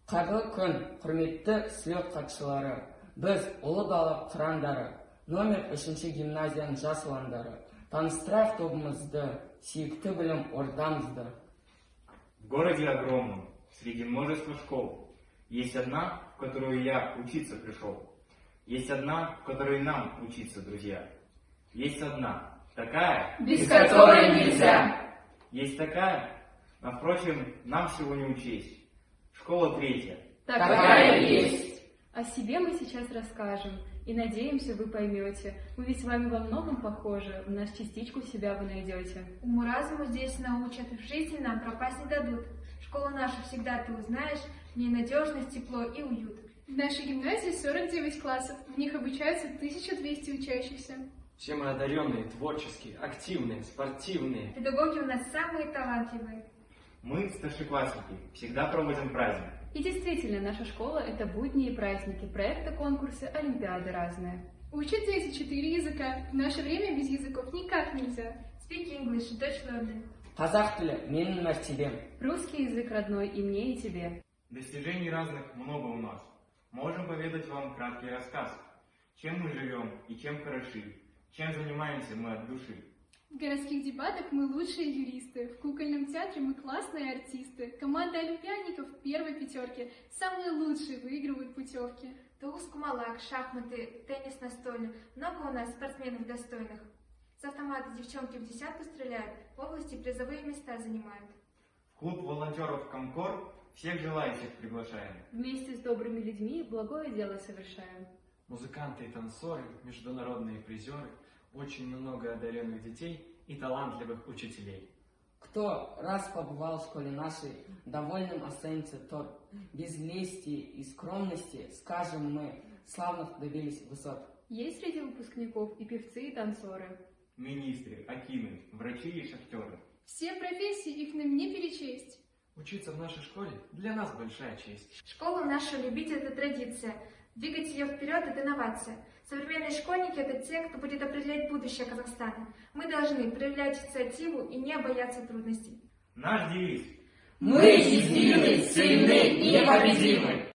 Қайырлы күн, құрметті слет қатысушылары. Біз Ұлы Дала қырандары, номер 3 гимназияның жас ұландары. Таныстырайық тобымызды, сүйікті білім ордамызды. В городе огромном, среди множества школ, есть одна, в которую я учиться пришел. Есть одна, в которой нам учиться, друзья. Есть одна, такая, без которой нельзя. Есть такая, но, впрочем, нам всего не учесть. Школа 3. Такая есть. О себе мы сейчас расскажем, и надеемся, вы поймете. Мы ведь с вами во многом похожи, в нас частичку себя вы найдете. Уму-разуму здесь научат, в жизни нам пропасть не дадут. Школу нашу всегда ты узнаешь, в ней надежность, тепло и уют. В нашей гимназии 49 классов, в них обучаются 1200 учащихся. Все мы одаренные, творческие, активные, спортивные. Педагоги у нас самые талантливые. Мы, старшеклассники, всегда проводим праздник. И действительно, наша школа – это будни и праздники, проекты, конкурсы, олимпиады разные. Учат дети 4 языка. В наше время без языков никак нельзя. Speak English, Dutch learning. Қазақ тілі менің мәртебем. Русский язык родной и мне, и тебе. Достижений разных много у нас. Можем поведать вам краткий рассказ. Чем мы живем и чем хороши. Чем занимаемся мы от души. В городских дебатах мы лучшие юристы. В кукольном театре мы классные артисты. Команда олимпиадников в первой пятерке. Самые лучшие выигрывают путевки. Туз, кумалак, шахматы, теннис настольный. Много у нас спортсменов достойных. С автомата девчонки в десятку стреляют, в области призовые места занимают. В клуб волонтеров «Комкор» всех желающих приглашаем. Вместе с добрыми людьми благое дело совершаем. Музыканты и танцоры, международные призеры, очень много одаренных детей и талантливых учителей. Кто раз побывал в школе нашей, довольным останется тот. Без лести и скромности, скажем мы, славных добились высот. Есть среди выпускников и певцы, и танцоры. Министры, акимы, врачи и шахтеры. Все профессии, их нам не перечесть. Учиться в нашей школе для нас большая честь. Школу нашу любить – это традиция. Двигать ее вперед – это инновация. Современные школьники – это те, кто будет определять будущее Казахстана. Мы должны проявлять инициативу и не бояться трудностей. Наш девиз. Мы едины, сильны и непобедимы.